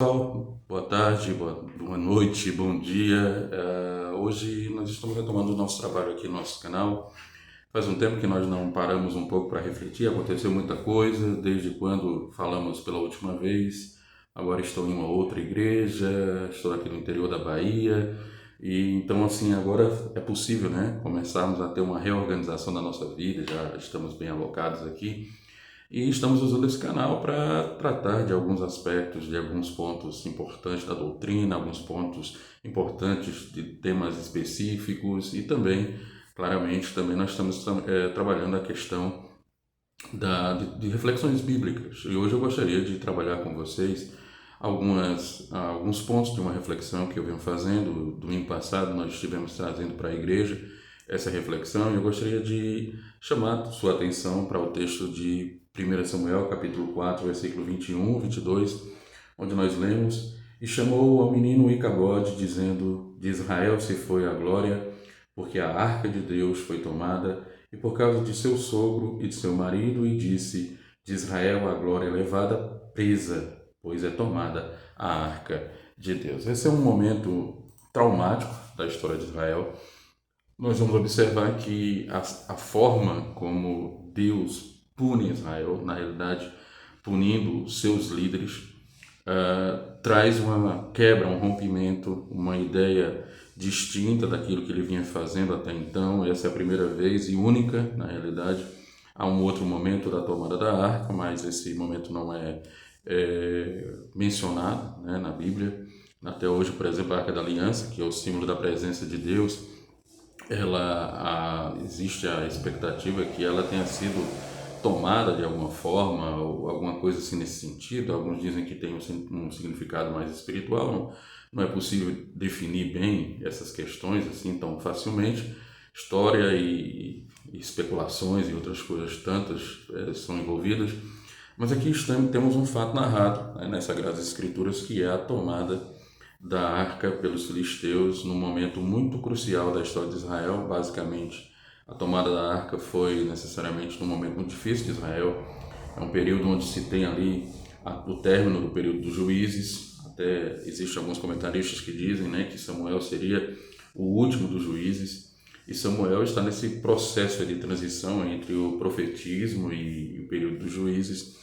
Pessoal, boa tarde, boa noite, bom dia. Hoje nós estamos retomando o nosso trabalho aqui no nosso canal. Faz um tempo que nós não paramos um pouco para refletir, aconteceu muita coisa desde quando falamos pela última vez. Agora estou em uma outra igreja, estou aqui no interior da Bahia. E então assim, agora é possível, né, começarmos a ter uma reorganização da nossa vida, já estamos bem alocados aqui. E estamos usando esse canal para tratar de alguns aspectos, de alguns pontos importantes da doutrina, alguns pontos importantes de temas específicos e também, claramente, também nós estamos trabalhando a questão de reflexões bíblicas. E hoje eu gostaria de trabalhar com vocês alguns pontos de uma reflexão que eu venho fazendo. Domingo passado nós estivemos trazendo para a igreja essa reflexão e eu gostaria de chamar sua atenção para o texto de 1 Samuel, capítulo 4, versículo 21, 22, onde nós lemos: E chamou ao menino Icabode, dizendo: De Israel se foi a glória, porque a arca de Deus foi tomada, e por causa de seu sogro e de seu marido, e disse: De Israel a glória é levada presa, pois é tomada a arca de Deus. Esse é um momento traumático da história de Israel. Nós vamos observar que a forma como Deus pune Israel, na realidade, punindo seus líderes, traz uma quebra, um rompimento, uma ideia distinta daquilo que ele vinha fazendo até então. Essa é a primeira vez e única, na realidade. Há um outro momento da tomada da arca, mas esse momento não é mencionado, né, na Bíblia. Até hoje, por exemplo, a Arca da Aliança, que é o símbolo da presença de Deus, existe a expectativa que ela tenha sido tomada de alguma forma ou alguma coisa assim nesse sentido. Alguns dizem que tem um significado mais espiritual. Não é possível definir bem essas questões assim tão facilmente. História e especulações e outras coisas tantas são envolvidas. Mas aqui temos um fato narrado, né, nas Sagradas Escrituras, que é a tomada da arca pelos filisteus num momento muito crucial da história de Israel. Basicamente, a tomada da arca foi necessariamente num momento muito difícil de Israel. É um período onde se tem ali o término do período dos juízes. Até existem alguns comentaristas que dizem, né, que Samuel seria o último dos juízes. E Samuel está nesse processo de transição entre o profetismo e o período dos juízes.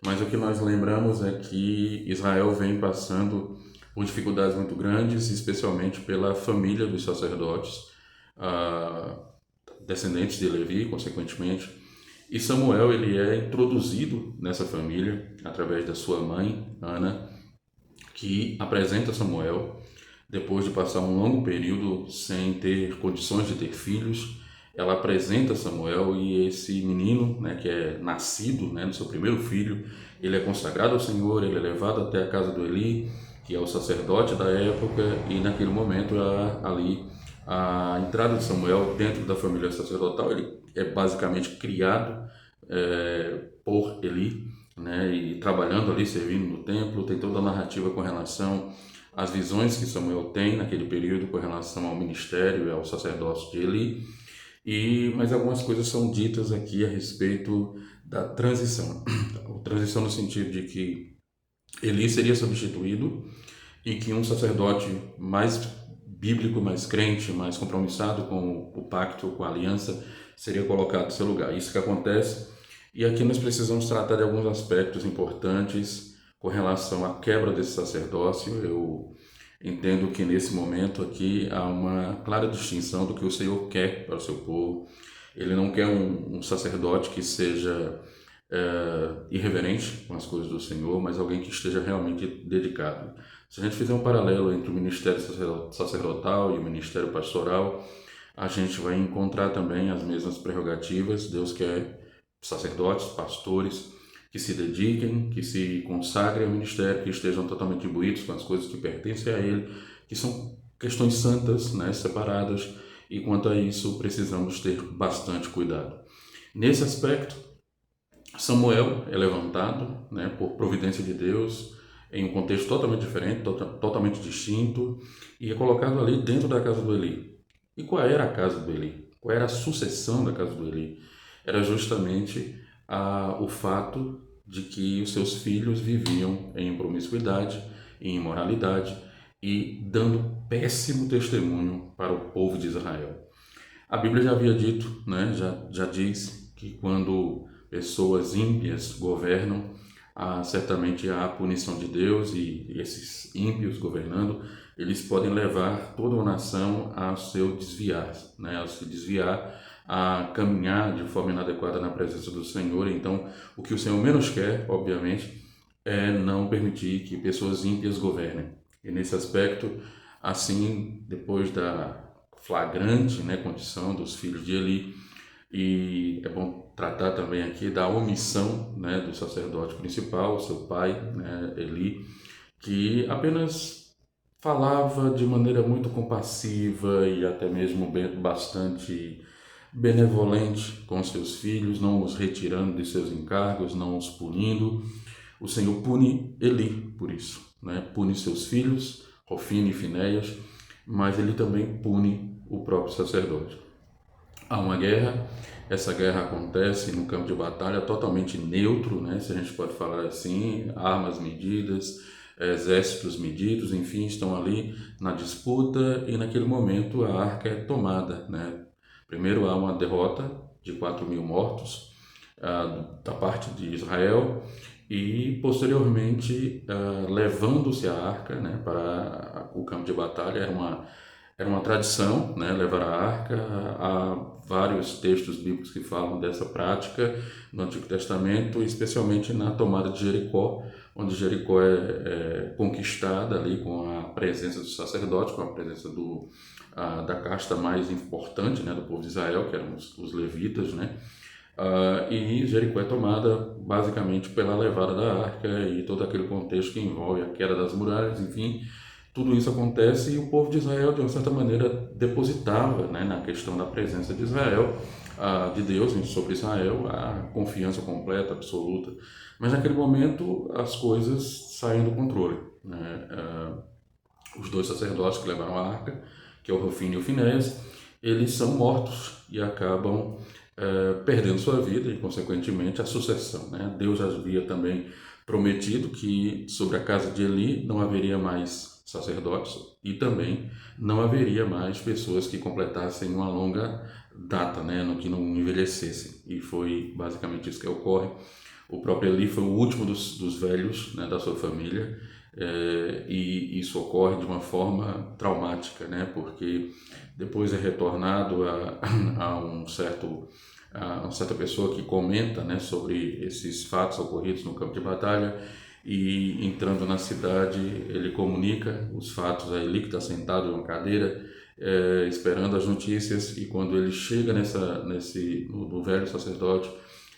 Mas o que nós lembramos é que Israel vem passando por dificuldades muito grandes, especialmente pela família dos sacerdotes, descendentes de Levi, consequentemente. E Samuel, ele é introduzido nessa família através da sua mãe, Ana, que apresenta Samuel. Depois de passar um longo período sem ter condições de ter filhos, ela apresenta Samuel, e esse menino, né, que é nascido, né, do seu primeiro filho, ele é consagrado ao Senhor, ele é levado até a casa do Eli, que é o sacerdote da época, e naquele momento ali a entrada de Samuel dentro da família sacerdotal. Ele é basicamente criado por Eli, né, e trabalhando ali, servindo no templo. Tem toda a narrativa com relação às visões que Samuel tem naquele período com relação ao ministério e ao sacerdócio de Eli. Mas algumas coisas são ditas aqui a respeito da transição. Transição no sentido de que Eli seria substituído e que um sacerdote mais bíblico, mais crente, mais compromissado com o pacto, com a aliança, seria colocado em seu lugar. Isso que acontece. E aqui nós precisamos tratar de alguns aspectos importantes com relação à quebra desse sacerdócio. Eu entendo que nesse momento aqui há uma clara distinção do que o Senhor quer para o seu povo. Ele não quer um sacerdote que seja irreverente com as coisas do Senhor, mas alguém que esteja realmente dedicado. Se a gente fizer um paralelo entre o ministério sacerdotal e o ministério pastoral, a gente vai encontrar também as mesmas prerrogativas. Deus quer sacerdotes, pastores que se dediquem, que se consagrem ao ministério, que estejam totalmente imbuídos com as coisas que pertencem a Ele, que são questões santas, né, separadas, e quanto a isso precisamos ter bastante cuidado. Nesse aspecto, Samuel é levantado, né, por providência de Deus, em um contexto totalmente diferente, totalmente distinto, e é colocado ali dentro da casa do Eli. E qual era a casa do Eli? Qual era a sucessão da casa do Eli? Era justamente o fato de que os seus filhos viviam em promiscuidade em imoralidade e dando péssimo testemunho para o povo de Israel. A Bíblia já havia dito, né, já diz que quando pessoas ímpias governam, certamente há a punição de Deus, e esses ímpios governando, eles podem levar toda uma nação a seu desviar, né, a se desviar, a caminhar de forma inadequada na presença do Senhor. Então, o que o Senhor menos quer, obviamente, é não permitir que pessoas ímpias governem. E nesse aspecto, assim, depois da flagrante, né, condição dos filhos de Eli, e é bom tratar também aqui da omissão, né, do sacerdote principal, seu pai, né, Eli, que apenas falava de maneira muito compassiva e até mesmo bastante benevolente com seus filhos, não os retirando de seus encargos, não os punindo. O Senhor pune Eli por isso, né? Pune seus filhos, Hofni e Finéias, mas ele também pune o próprio sacerdote. Há uma guerra, essa guerra acontece no campo de batalha totalmente neutro, né? Se a gente pode falar assim, armas medidas, exércitos medidos, enfim, estão ali na disputa, e naquele momento a arca é tomada, né? Primeiro há uma derrota de 4.000 mortos da parte de Israel, e posteriormente levando-se a arca, né, para o campo de batalha. Era uma tradição, né, levar a arca. Há vários textos bíblicos que falam dessa prática no Antigo Testamento, especialmente na tomada de Jericó, onde Jericó é conquistada ali com a presença do sacerdote, com a presença da casta mais importante, né, do povo de Israel, que eram os levitas, né? E Jericó é tomada basicamente pela levada da arca e todo aquele contexto que envolve a queda das muralhas, enfim, tudo isso acontece, e o povo de Israel, de uma certa maneira, depositava, né, na questão da presença de Israel, de Deus sobre Israel, a confiança completa, absoluta. Mas naquele momento as coisas saem do controle, né? Os dois sacerdotes que levaram a arca, que é o Hofni e o Finéias, eles são mortos e acabam perdendo sua vida e, consequentemente, a sucessão, né? Deus já havia também prometido que sobre a casa de Eli não haveria mais sacerdotes, e também não haveria mais pessoas que completassem uma longa data, né? Que não envelhecessem. E foi basicamente isso que ocorre. O próprio Eli foi o último dos velhos, né, da sua família, e isso ocorre de uma forma traumática, né? Porque depois é retornado a uma certa pessoa que comenta, né, sobre esses fatos ocorridos no campo de batalha, e entrando na cidade ele comunica os fatos a Eli, que está sentado em uma cadeira, esperando as notícias. E quando ele chega no velho sacerdote,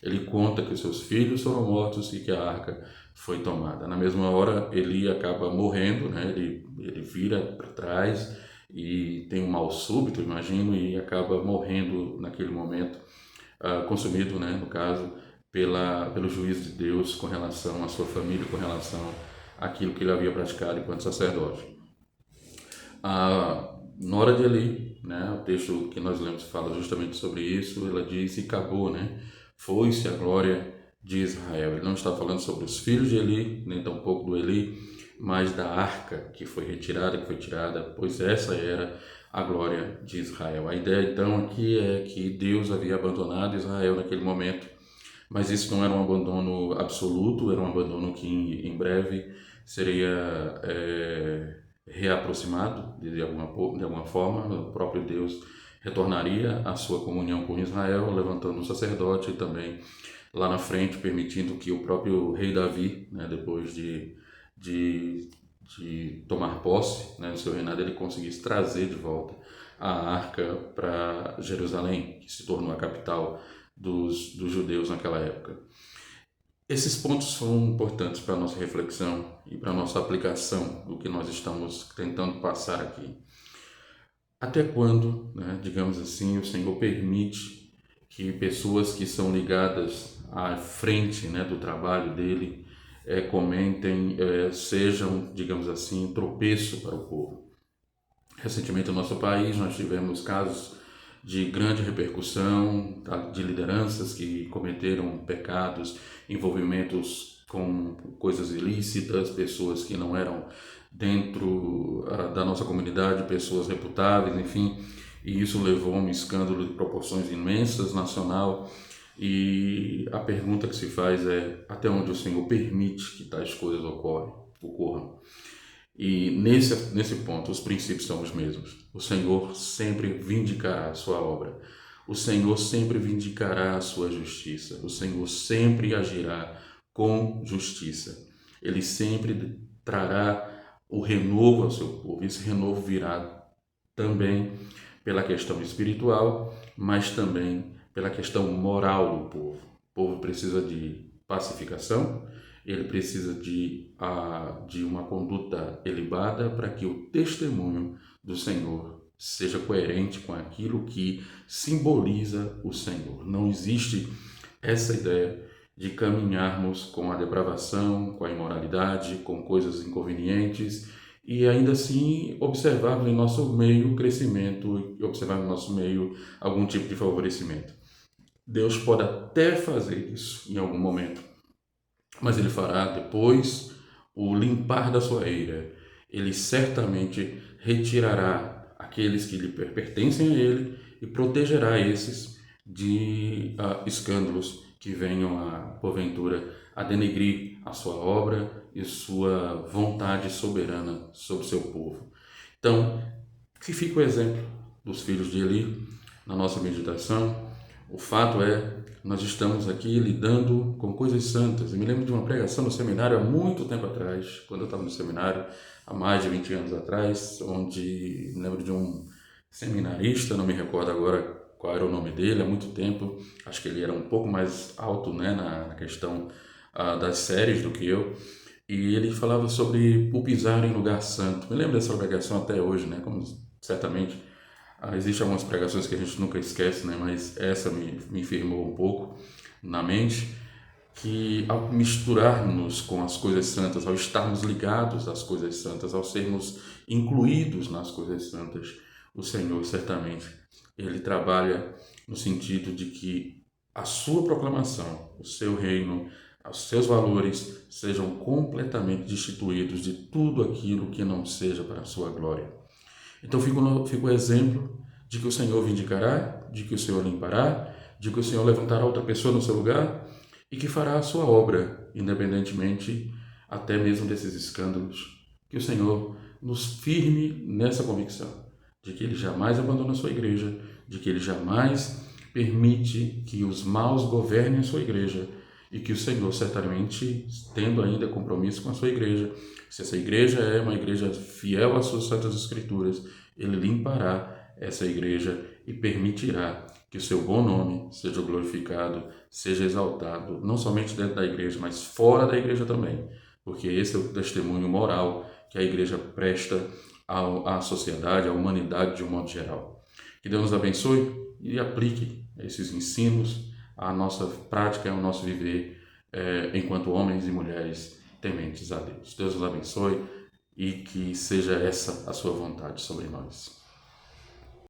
ele conta que os seus filhos foram mortos e que a arca foi tomada. Na mesma hora, Eli acaba morrendo, né? Ele vira para trás e tem um mal súbito, imagino, e acaba morrendo naquele momento, consumido, né, no caso, pelo juízo de Deus com relação à sua família, com relação àquilo que ele havia praticado enquanto sacerdote. Na hora de Eli, né, o texto que nós lemos fala justamente sobre isso. Ela diz: e acabou, né? Foi-se a glória de Israel. Ele não está falando sobre os filhos de Eli, nem tampouco do Eli, mas da arca que foi tirada, pois essa era a glória de Israel. A ideia então aqui é que Deus havia abandonado Israel naquele momento, mas isso não era um abandono absoluto, era um abandono que em breve seria reaproximado de alguma forma. O próprio Deus retornaria à sua comunhão com Israel, levantando um sacerdote, e também lá na frente permitindo que o próprio rei Davi, né, depois de tomar posse, né, do seu reinado, ele conseguisse trazer de volta a arca para Jerusalém, que se tornou a capital dos judeus naquela época. Esses pontos são importantes para a nossa reflexão e para a nossa aplicação do que nós estamos tentando passar aqui. Até quando, né, digamos assim, o Senhor permite que pessoas que são ligadas à frente, né, do trabalho dele comentem, sejam, digamos assim, tropeço para o povo? Recentemente no nosso país nós tivemos casos de grande repercussão, de lideranças que cometeram pecados, envolvimentos com coisas ilícitas, pessoas que não eram dentro da nossa comunidade, pessoas reputáveis, enfim, e isso levou a um escândalo de proporções imensas, nacional, e a pergunta que se faz é até onde o Senhor permite que tais coisas ocorram. E nesse ponto, os princípios são os mesmos. O Senhor sempre vindicará a sua obra. O Senhor sempre vindicará a sua justiça. O Senhor sempre agirá com justiça. Ele sempre trará o renovo ao seu povo. Esse renovo virá também pela questão espiritual, mas também pela questão moral do povo. O povo precisa de pacificação, ele precisa de uma conduta elevada para que o testemunho do Senhor seja coerente com aquilo que simboliza o Senhor. Não existe essa ideia de caminharmos com a depravação, com a imoralidade, com coisas inconvenientes e ainda assim observarmos em nosso meio crescimento e observarmos em nosso meio algum tipo de favorecimento. Deus pode até fazer isso em algum momento, mas Ele fará depois o limpar da sua ira. Ele certamente retirará aqueles que lhe pertencem a Ele e protegerá esses de escândalos que venham porventura a denegrir a sua obra e sua vontade soberana sobre o seu povo. Então, que fica o exemplo dos filhos de Eli na nossa meditação. O fato é, nós estamos aqui lidando com coisas santas. Eu me lembro de uma pregação no seminário há muito tempo atrás, quando eu estava no seminário, há mais de 20 anos atrás, onde me lembro de um seminarista, não me recordo agora qual era o nome dele, há muito tempo, acho que ele era um pouco mais alto, né, na questão das séries do que eu, e ele falava sobre o pisar em lugar santo. Me lembro dessa pregação até hoje, né, como certamente existem algumas pregações que a gente nunca esquece, né, mas essa me firmou um pouco na mente, que ao misturarmos com as coisas santas, ao estarmos ligados às coisas santas, ao sermos incluídos nas coisas santas, o Senhor certamente Ele trabalha no sentido de que a sua proclamação, o seu reino, os seus valores sejam completamente destituídos de tudo aquilo que não seja para a sua glória. Então fica o exemplo de que o Senhor vindicará, de que o Senhor limpará, de que o Senhor levantará outra pessoa no seu lugar e que fará a sua obra, independentemente até mesmo desses escândalos. Que o Senhor nos firme nessa convicção de que Ele jamais abandona a sua igreja, de que Ele jamais permite que os maus governem a sua igreja e que o Senhor, certamente, tendo ainda compromisso com a sua igreja, se essa igreja é uma igreja fiel às suas santas escrituras, Ele limpará essa igreja e permitirá que o seu bom nome seja glorificado, seja exaltado, não somente dentro da igreja, mas fora da igreja também, porque esse é o testemunho moral que a igreja presta à sociedade, à humanidade de um modo geral. Que Deus nos abençoe e aplique esses ensinos à nossa prática, ao nosso viver enquanto homens e mulheres tementes a Deus. Deus nos abençoe e que seja essa a sua vontade sobre nós.